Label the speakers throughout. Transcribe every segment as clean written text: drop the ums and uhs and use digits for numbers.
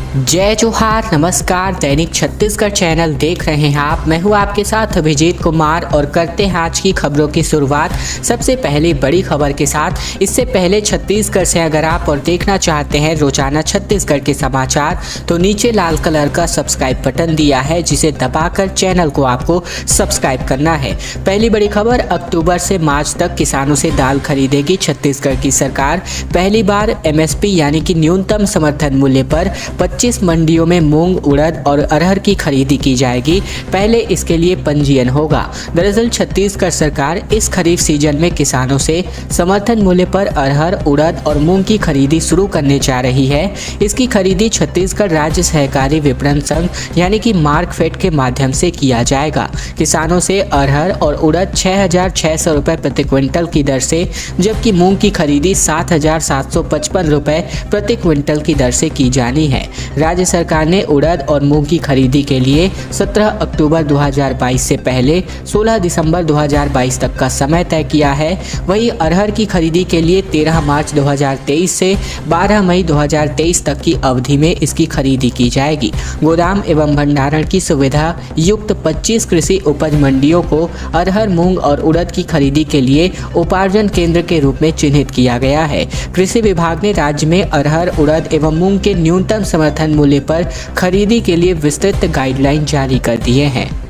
Speaker 1: जय जोहार, नमस्कार। दैनिक छत्तीसगढ़ चैनल देख रहे हैं आप। मैं हूं आपके साथ अभिजीत कुमार और करते हैं आज की खबरों की शुरुआत सबसे पहले बड़ी खबर के साथ। इससे पहले छत्तीसगढ़ से अगर आप और देखना चाहते हैं रोजाना छत्तीसगढ़ के समाचार तो नीचे लाल कलर का सब्सक्राइब बटन दिया है, जिसे दबाकर चैनल को आपको सब्सक्राइब करना है। पहली बड़ी खबर, अक्टूबर से मार्च तक किसानों से दाल खरीदेगी छत्तीसगढ़ की सरकार। पहली बार एमएसपी यानी कि न्यूनतम समर्थन मूल्य पर 25 मंडियों में मूंग, उड़द और अरहर की खरीदी की जाएगी। पहले इसके लिए पंजीयन होगा। दरअसल छत्तीसगढ़ सरकार इस खरीफ सीजन में किसानों से समर्थन मूल्य पर अरहर, उड़द और मूंग की खरीदी शुरू करने जा रही है। इसकी खरीदी छत्तीसगढ़ राज्य सहकारी विपणन संघ यानी कि मार्कफेड के माध्यम से किया जाएगा। किसानों से अरहर और उड़द 6,600 रुपये प्रति क्विंटल की दर से, जबकि मूंग की खरीदी 7,755 रुपये प्रति क्विंटल की दर से की जानी है। राज्य सरकार ने उड़द और मूंग की खरीदी के लिए 17 अक्टूबर 2022 से पहले 16 दिसंबर 2022 तक का समय तय किया है। वहीं अरहर की खरीदी के लिए 13 मार्च 2023 से 12 मई 2023 तक की अवधि में इसकी खरीदी की जाएगी। गोदाम एवं भंडारण की सुविधा युक्त 25 कृषि उपज मंडियों को अरहर, मूंग और उड़द की खरीदी के लिए उपार्जन केंद्र के रूप में चिन्हित किया गया है। कृषि विभाग ने राज्य में अरहर, उड़द एवं मूंग के न्यूनतम समर्थन मूल्य पर खरीदी के लिए विस्तृत गाइडलाइन जारी कर दिए हैं।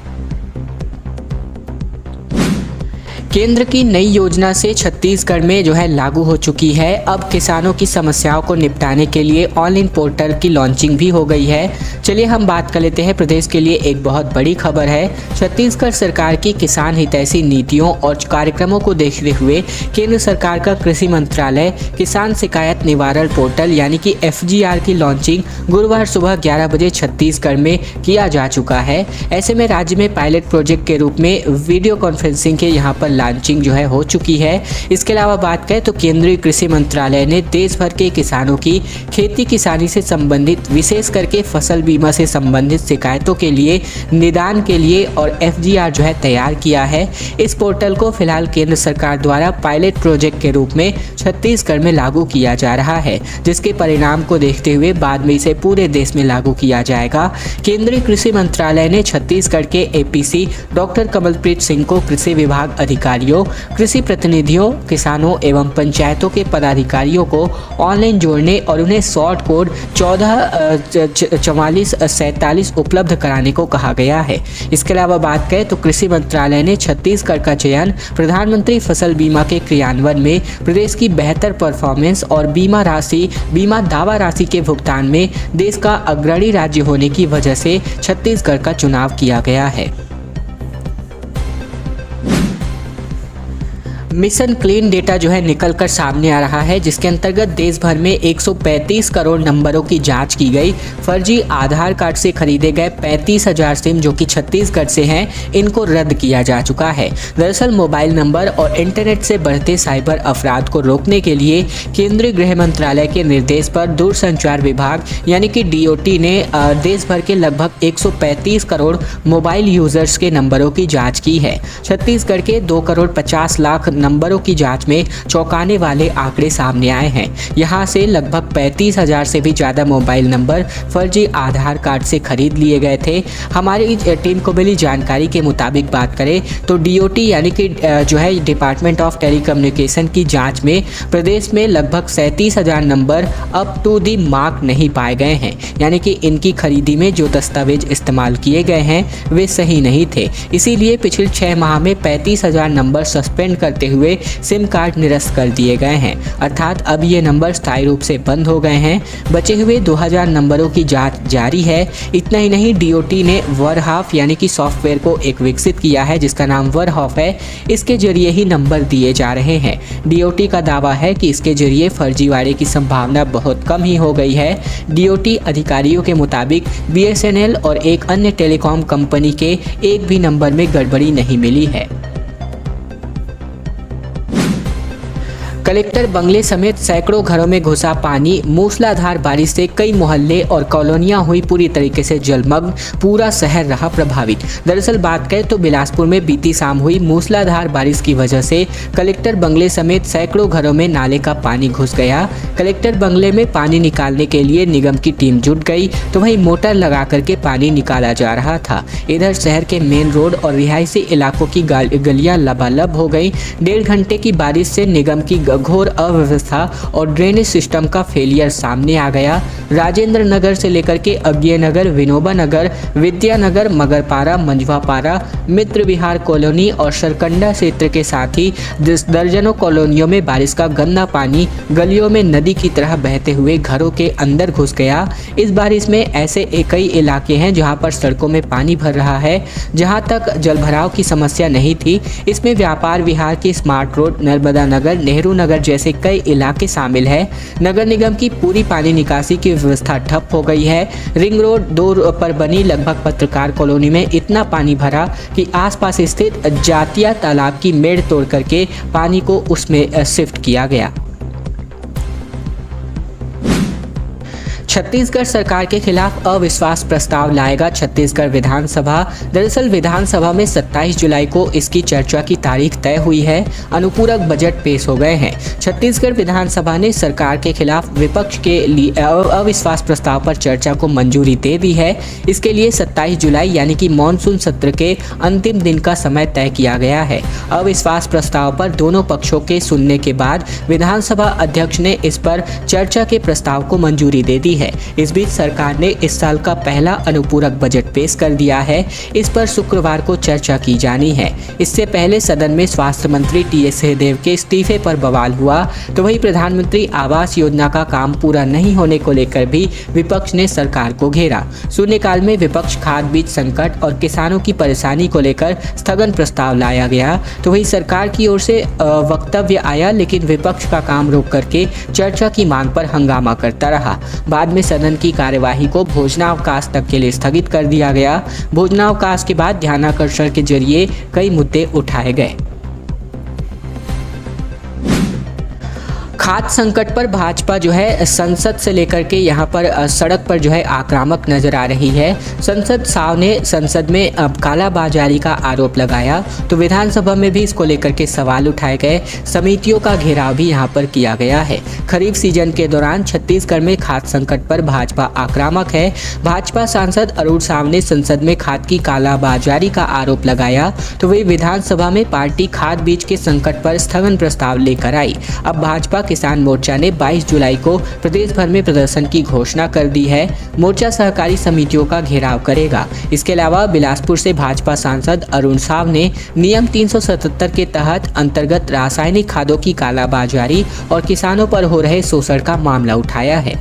Speaker 1: केंद्र की नई योजना से छत्तीसगढ़ में लागू हो चुकी है। अब किसानों की समस्याओं को निपटाने के लिए ऑनलाइन पोर्टल की लॉन्चिंग भी हो गई है। चलिए हम बात कर लेते हैं प्रदेश के लिए एक बहुत बड़ी खबर है। छत्तीसगढ़ सरकार की किसान हितैषी नीतियों और कार्यक्रमों को देखते हुए केंद्र सरकार का कृषि मंत्रालय किसान शिकायत निवारण पोर्टल यानी कि FGR की लॉन्चिंग गुरुवार सुबह 11 बजे छत्तीसगढ़ में किया जा चुका है। ऐसे में राज्य में पायलट प्रोजेक्ट के रूप में वीडियो कॉन्फ्रेंसिंग के यहाँ पर लॉन्चिंग हो चुकी है। इसके अलावा बात करें तो केंद्रीय कृषि मंत्रालय ने देश भर के किसानों की खेती किसानी से संबंधित, विशेष करके फसल बीमा से संबंधित शिकायतों के लिए निदान के लिए और FGR तैयार किया है। इस पोर्टल को फिलहाल केंद्र सरकार द्वारा पायलट प्रोजेक्ट के रूप में छत्तीसगढ़ में लागू किया जा रहा है, जिसके परिणाम को देखते हुए बाद में इसे पूरे देश में लागू किया जाएगा। केंद्रीय कृषि मंत्रालय ने छत्तीसगढ़ के APC डॉक्टर कमलप्रीत सिंह को कृषि विभाग अधिकारियों, कृषि प्रतिनिधियों, किसानों एवं पंचायतों के पदाधिकारियों को ऑनलाइन जोड़ने और उन्हें शॉर्ट कोड 144447 उपलब्ध कराने को कहा गया है। इसके अलावा बात करें तो कृषि मंत्रालय ने छत्तीसगढ़ का चयन प्रधानमंत्री फसल बीमा के क्रियान्वयन में प्रदेश की बेहतर परफॉर्मेंस और बीमा दावा राशि के भुगतान में देश का अग्रणी राज्य होने की वजह से छत्तीसगढ़ का चुनाव किया गया है। मिशन क्लीन डेटा निकल कर सामने आ रहा है, जिसके अंतर्गत देश भर में 135 करोड़ नंबरों की जांच की गई। फर्जी आधार कार्ड से खरीदे गए 35,000 सिम जो कि छत्तीसगढ़ से हैं, इनको रद्द किया जा चुका है। दरअसल मोबाइल नंबर और इंटरनेट से बढ़ते साइबर अपराध को रोकने के लिए केंद्रीय गृह मंत्रालय के निर्देश पर दूरसंचार विभाग यानी कि DOT ने देश भर के लगभग 135 करोड़ मोबाइल यूजर्स के नंबरों की जाँच की है। छत्तीसगढ़ के 2 करोड़ 50 लाख नंबरों की जांच में चौंकाने वाले आंकड़े सामने आए हैं। यहां से लगभग 35,000 से भी ज़्यादा मोबाइल नंबर फर्जी आधार कार्ड से खरीद लिए गए थे। हमारी टीम को मिली जानकारी के मुताबिक बात करें तो DOT यानी कि डिपार्टमेंट ऑफ टेलीकम्युनिकेशन की जांच में प्रदेश में लगभग 37,000 number up to the mark नहीं पाए गए हैं, यानी कि इनकी खरीदी में जो दस्तावेज इस्तेमाल किए गए हैं वे सही नहीं थे। इसीलिए पिछले 6 माह में 35,000 नंबर सस्पेंड करते हुए सिम कार्ड निरस्त कर दिए गए हैं, अर्थात अब ये नंबर स्थायी रूप से बंद हो गए हैं। बचे हुए 2000 नंबरों की जांच जारी है। इतना ही नहीं, DOT ने वरहाफ यानी कि सॉफ्टवेयर को एक विकसित किया है जिसका नाम वरहाफ है। इसके जरिए ही नंबर दिए जा रहे हैं। DOT का दावा है कि इसके जरिए फर्जीवाड़े की संभावना बहुत कम ही हो गई है। DOT अधिकारियों के मुताबिक BSNL और एक अन्य टेलीकॉम कंपनी के एक भी नंबर में गड़बड़ी नहीं मिली है। कलेक्टर बंगले समेत सैकड़ों घरों में घुसा पानी। मूसलाधार बारिश से कई मोहल्ले और कॉलोनियां हुई पूरी तरीके से जलमग्न। पूरा शहर रहा प्रभावित। दरअसल बात करें तो बिलासपुर में बीती शाम हुई मूसलाधार बारिश की वजह से कलेक्टर बंगले समेत सैकड़ों घरों में नाले का पानी घुस गया। कलेक्टर बंगले में पानी निकालने के लिए निगम की टीम जुट गई तो वहीं मोटर लगा करके पानी निकाला जा रहा था। इधर शहर के मेन रोड और रिहायशी इलाकों की गलियां लबालब हो गई। 1.5 घंटे की बारिश से निगम की घोर अव्यवस्था और ड्रेनेज सिस्टम का फेलियर सामने आ गया। राजेंद्र नगर से लेकर के अज्ञे नगर, विनोबा नगर, विद्यानगर, मगरपारा, मंजवापारा, मित्र विहार कॉलोनी और सरकंडा क्षेत्र के साथ ही दर्जनों कॉलोनियों में बारिश का गंदा पानी गलियों में नदी की तरह बहते हुए घरों के अंदर घुस गया। इस बारिश में ऐसे कई इलाके हैं जहां पर सड़कों में पानी भर रहा है। जहां तक जलभराव की समस्या नहीं थी, इसमें व्यापार विहार की स्मार्ट रोड, नर्मदा नगर, नेहरू नगर जैसे कई इलाके शामिल है। नगर निगम की पूरी पानी निकासी की व्यवस्था ठप हो गई है। रिंग रोड 2 पर बनी लगभग पत्रकार कॉलोनी में इतना पानी भरा कि आसपास स्थित जातिया तालाब की मेड़ तोड़ करके पानी को उसमें शिफ्ट किया गया। छत्तीसगढ़ सरकार के खिलाफ अविश्वास प्रस्ताव लाएगा छत्तीसगढ़ विधानसभा। दरअसल विधानसभा में 27 जुलाई को इसकी चर्चा की तारीख तय हुई है। अनुपूरक बजट पेश हो गए हैं। छत्तीसगढ़ विधानसभा ने सरकार के खिलाफ विपक्ष के लिए अविश्वास प्रस्ताव पर चर्चा को मंजूरी दे दी है। इसके लिए 27 जुलाई यानी कि मानसून सत्र के अंतिम दिन का समय तय किया गया है। अविश्वास प्रस्ताव पर दोनों पक्षों के सुनने के बाद विधानसभा अध्यक्ष ने इस पर चर्चा के प्रस्ताव को मंजूरी दे दी है। इस बीच सरकार ने इस साल का पहला अनुपूरक बजट पेश कर दिया है। इस पर शुक्रवार को चर्चा की जानी है। इससे पहले सदन में स्वास्थ्य मंत्री टी.एस. सिंहदेव के इस्तीफे पर बवाल हुआ तो वहीं प्रधानमंत्री आवास योजना का काम पूरा नहीं होने को लेकर भी विपक्ष ने सरकार को घेरा। शून्यकाल में विपक्ष खाद बीज संकट और किसानों की परेशानी को लेकर स्थगन प्रस्ताव लाया गया तो वहीं सरकार की ओर से वक्तव्य आया, लेकिन विपक्ष का काम रोक करके चर्चा की मांग पर हंगामा करता रहा। बाद में सदन की कार्यवाही को भोजनावकाश तक के लिए स्थगित कर दिया गया। भोजनावकाश के बाद ध्यानाकर्षण के जरिए कई मुद्दे उठाए गए। खाद्य संकट पर भाजपा जो है संसद से लेकर के यहाँ पर सड़क पर जो है आक्रामक नजर आ रही है। संसद ने संसद में अब कालाबाजारी का आरोप लगाया तो विधानसभा में भी इसको लेकर के सवाल उठाए गए। समितियों का घेराव भी यहाँ पर किया गया है। खरीफ सीजन के दौरान छत्तीसगढ़ में खाद्य संकट पर भाजपा आक्रामक है। भाजपा सांसद अरुण साव ने संसद में खाद की कालाबाजारी का आरोप लगाया तो वही विधानसभा में पार्टी खाद बीज के संकट पर स्थगन प्रस्ताव लेकर आई। अब भाजपा किसान मोर्चा ने 22 जुलाई को प्रदेश भर में प्रदर्शन की घोषणा कर दी है। मोर्चा सहकारी समितियों का घेराव करेगा। इसके अलावा बिलासपुर से भाजपा सांसद अरुण साव ने नियम 377 के तहत अंतर्गत रासायनिक खादों की कालाबाजारी और किसानों पर हो रहे शोषण का मामला उठाया है।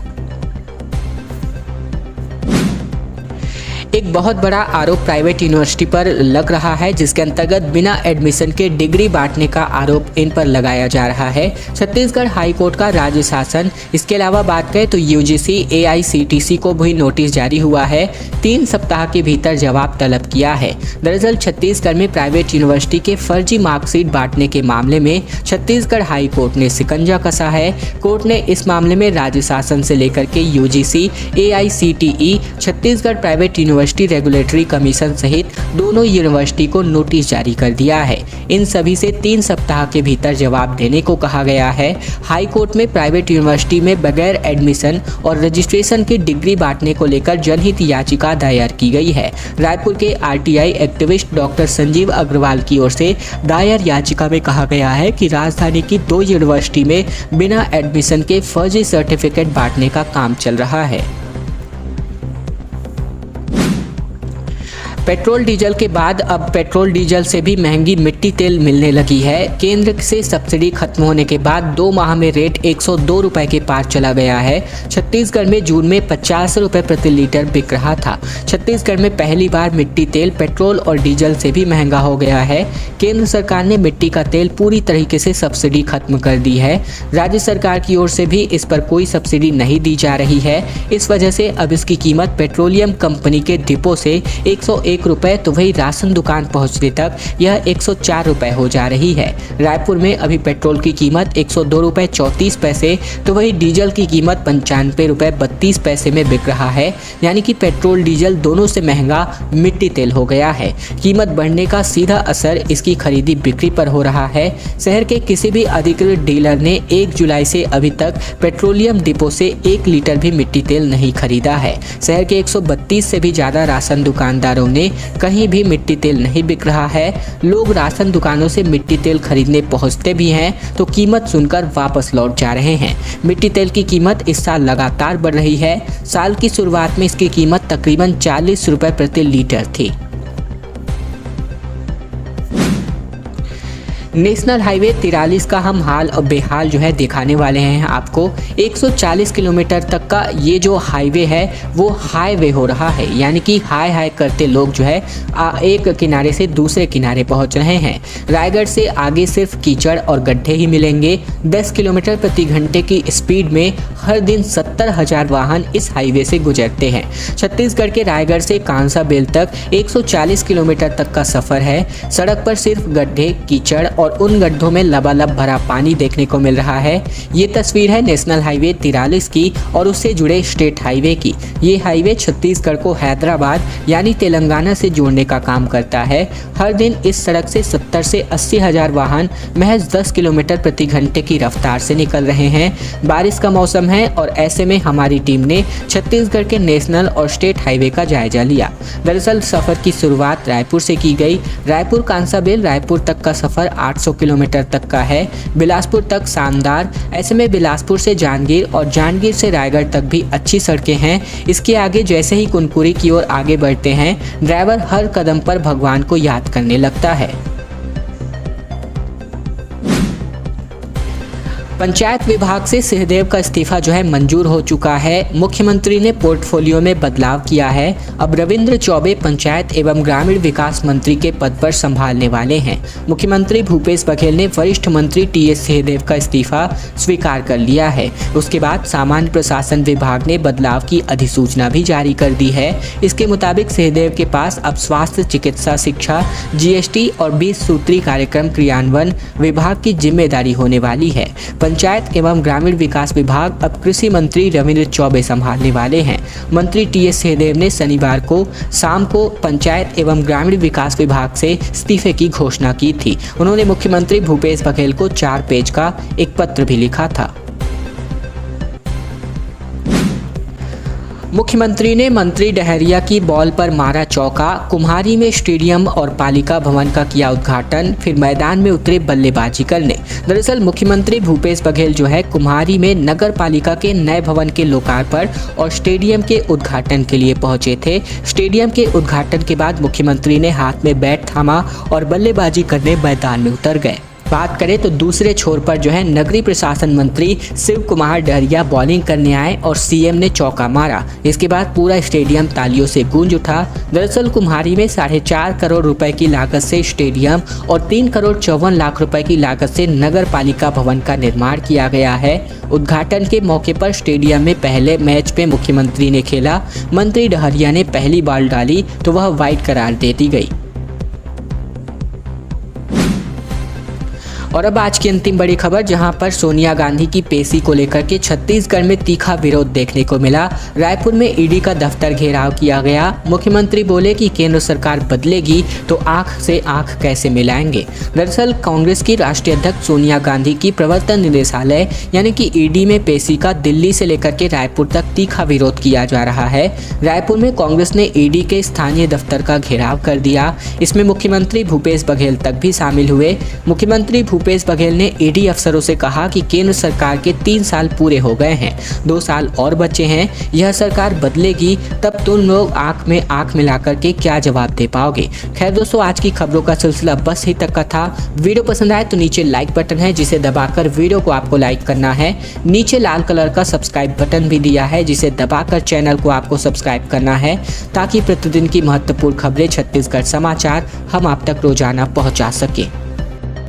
Speaker 1: एक बहुत बड़ा आरोप प्राइवेट यूनिवर्सिटी पर लग रहा है, जिसके अंतर्गत बिना एडमिशन के डिग्री बांटने का आरोप इन पर लगाया जा रहा है। छत्तीसगढ़ हाई कोर्ट का राज्य शासन। इसके अलावा बात करें तो यूजीसी एआईसीटीसी को भी नोटिस जारी हुआ है। 3 सप्ताह के भीतर जवाब तलब किया है। दरअसल छत्तीसगढ़ में प्राइवेट यूनिवर्सिटी के फर्जी मार्कशीट बांटने के मामले में छत्तीसगढ़ हाई कोर्ट ने शिकंजा कसा है। कोर्ट ने इस मामले में राज्य शासन से लेकर के UGC, AICTE, Chhattisgarh private university regulatory commission सहित दोनों यूनिवर्सिटी को नोटिस जारी कर दिया है। इन सभी से 3 सप्ताह के भीतर जवाब देने को कहा गया है। हाई कोर्ट में प्राइवेट यूनिवर्सिटी में बगैर एडमिशन और रजिस्ट्रेशन की डिग्री बांटने को लेकर जनहित याचिका दायर की गई है। रायपुर के RTI activist doctor Sanjeev Agarwal की ओर से दायर याचिका में कहा गया है कि राजधानी की 2 यूनिवर्सिटी में बिना एडमिशन के फर्जी सर्टिफिकेट बांटने का काम चल रहा है। पेट्रोल डीजल के बाद अब पेट्रोल डीजल से भी महंगी मिट्टी तेल मिलने लगी है। केंद्र से सब्सिडी खत्म होने के बाद 2 माह में रेट 102 रुपए के पार चला गया है। छत्तीसगढ़ में जून में 50 रुपए प्रति लीटर बिक रहा था। छत्तीसगढ़ में पहली बार मिट्टी तेल पेट्रोल और डीजल से भी महंगा हो गया है। केंद्र सरकार ने मिट्टी का तेल पूरी तरीके से सब्सिडी खत्म कर दी है। राज्य सरकार की ओर से भी इस पर कोई सब्सिडी नहीं दी जा रही है। इस वजह से अब इसकी कीमत पेट्रोलियम कंपनी के डिपो से 101 1 रुपये तो वही राशन दुकान पहुंचने तक यह 104 रुपये हो जा रही है। रायपुर में अभी पेट्रोल की कीमत 102 रुपये 34 पैसे तो वही डीजल की कीमत 95 रुपये 32 पैसे में बिक रहा है। यानी कि पेट्रोल डीजल दोनों से महंगा मिट्टी तेल हो गया है। कीमत बढ़ने का सीधा असर इसकी खरीदी बिक्री पर हो रहा है। शहर के किसी भी अधिकृत डीलर ने 1 जुलाई से अभी तक पेट्रोलियम डिपो से 1 लीटर भी मिट्टी तेल नहीं खरीदा है। शहर के 132 से भी ज़्यादा राशन दुकानदारों ने कहीं भी मिट्टी तेल नहीं बिक रहा है। लोग राशन दुकानों से मिट्टी तेल खरीदने पहुंचते भी हैं तो कीमत सुनकर वापस लौट जा रहे हैं। मिट्टी तेल की कीमत इस साल लगातार बढ़ रही है। साल की शुरुआत में इसकी कीमत तकरीबन 40 रुपये प्रति लीटर थी। नेशनल हाईवे 43 का हम हाल और बेहाल जो है दिखाने वाले हैं आपको। 140 किलोमीटर तक का ये जो हाईवे है वो हाईवे हो रहा है, यानी कि हाय हाय करते लोग जो है एक किनारे से दूसरे किनारे पहुंच रहे हैं। रायगढ़ से आगे सिर्फ कीचड़ और गड्ढे ही मिलेंगे। 10 किलोमीटर प्रति घंटे की स्पीड में हर दिन 70,000 वाहन इस हाईवे से गुजरते हैं। छत्तीसगढ़ के रायगढ़ से कांसाबेल तक 140 किलोमीटर तक का सफ़र है। सड़क पर सिर्फ गड्ढे, कीचड़ और उन गड्ढों में लबालब भरा पानी देखने को मिल रहा है। ये तस्वीर है नेशनल हाईवे 43 की और उससे जुड़े स्टेट हाईवे की। ये हाईवे छत्तीसगढ़ को हैदराबाद यानी तेलंगाना से जोड़ने का काम करता है। हर दिन इस सड़क से 70 से 80 हज़ार वाहन महज 10 किलोमीटर प्रति घंटे की रफ्तार से निकल रहे हैं। बारिश का मौसम है और ऐसे में हमारी टीम ने छत्तीसगढ़ के नेशनल और स्टेट हाईवे का जायजा लिया। दरअसल सफ़र की शुरुआत रायपुर से की गई। रायपुर कांसाबेल रायपुर तक का सफ़र 800 किलोमीटर तक का है। बिलासपुर तक शानदार। ऐसे में बिलासपुर से जांजगीर और जांजगीर से रायगढ़ तक भी अच्छी सड़कें हैं। इसके आगे जैसे ही कुनकुरी की ओर आगे बढ़ते हैं, ड्राइवर हर कदम पर भगवान को याद करने लगता है। पंचायत विभाग से सिंहदेव का इस्तीफा जो है मंजूर हो चुका है। मुख्यमंत्री ने पोर्टफोलियो में बदलाव किया है। अब रविंद्र चौबे पंचायत एवं ग्रामीण विकास मंत्री के पद पर संभालने वाले हैं। मुख्यमंत्री भूपेश बघेल ने वरिष्ठ मंत्री टीएस सिंहदेव का इस्तीफा स्वीकार कर लिया है। उसके बाद सामान्य प्रशासन विभाग ने बदलाव की अधिसूचना भी जारी कर दी है। इसके मुताबिक सिंहदेव के पास अब स्वास्थ्य, चिकित्सा, शिक्षा, जीएसटी और 20 सूत्री कार्यक्रम क्रियान्वयन विभाग की जिम्मेदारी होने वाली है। पंचायत एवं ग्रामीण विकास विभाग अब कृषि मंत्री रविंद्र चौबे संभालने वाले हैं। मंत्री टीएस सिंहदेव ने शनिवार को शाम को पंचायत एवं ग्रामीण विकास विभाग से इस्तीफे की घोषणा की थी। उन्होंने मुख्यमंत्री भूपेश बघेल को 4 पेज का एक पत्र भी लिखा था। मुख्यमंत्री ने मंत्री डहरिया की बॉल पर मारा चौका। कुम्हारी में स्टेडियम और पालिका भवन का किया उद्घाटन, फिर मैदान में उतरे बल्लेबाजी करने। दरअसल मुख्यमंत्री भूपेश बघेल जो है कुम्हारी में नगर पालिका के नए भवन के लोकार्पण और स्टेडियम के उद्घाटन के लिए पहुंचे थे। स्टेडियम के उद्घाटन के बाद मुख्यमंत्री ने हाथ में बैट थामा और बल्लेबाजी करने मैदान में उतर गए। बात करें तो दूसरे छोर पर जो है नगरीय प्रशासन मंत्री शिव कुमार डहरिया बॉलिंग करने आए और सीएम ने चौका मारा। इसके बाद पूरा स्टेडियम तालियों से गूंज उठा। दरअसल कुम्हारी में 4.5 करोड़ रुपए की लागत से स्टेडियम और 3 करोड़ 54 लाख रुपए की लागत से नगर पालिका भवन का निर्माण किया गया है। उद्घाटन के मौके पर स्टेडियम में पहले मैच में मुख्यमंत्री ने खेला। मंत्री डहरिया ने पहली बॉल डाली तो वह वाइड करार दे दी गई। और अब आज की अंतिम बड़ी खबर, जहां पर सोनिया गांधी की पेशी को लेकर के छत्तीसगढ़ में तीखा विरोध देखने को मिला। रायपुर में ईडी का दफ्तर घेराव किया गया। मुख्यमंत्री बोले कि केंद्र सरकार बदलेगी तो आंख से आंख कैसे मिलाएंगे। दरअसल कांग्रेस की राष्ट्रीय अध्यक्ष सोनिया गांधी की प्रवर्तन निदेशालय यानी कि ईडी में पेशी का दिल्ली से लेकर के रायपुर तक तीखा विरोध किया जा रहा है। रायपुर में कांग्रेस ने ईडी के स्थानीय दफ्तर का घेराव कर दिया। इसमें मुख्यमंत्री भूपेश बघेल तक भी शामिल हुए। मुख्यमंत्री भूपेश बघेल ने ईडी अफसरों से कहा कि केंद्र सरकार के 3 साल पूरे हो गए हैं, 2 साल और बचे हैं। यह सरकार बदलेगी तब तुम लोग आंख में आंख मिलाकर के क्या जवाब दे पाओगे। खैर दोस्तों, आज की खबरों का सिलसिला बस ही तक का था। वीडियो पसंद आए तो नीचे लाइक बटन है जिसे दबाकर वीडियो को आपको लाइक करना है। नीचे लाल कलर का सब्सक्राइब बटन भी दिया है जिसे दबाकर चैनल को आपको सब्सक्राइब करना है ताकि प्रतिदिन की महत्वपूर्ण खबरें छत्तीसगढ़ समाचार हम आप तक रोजाना पहुंचा सके।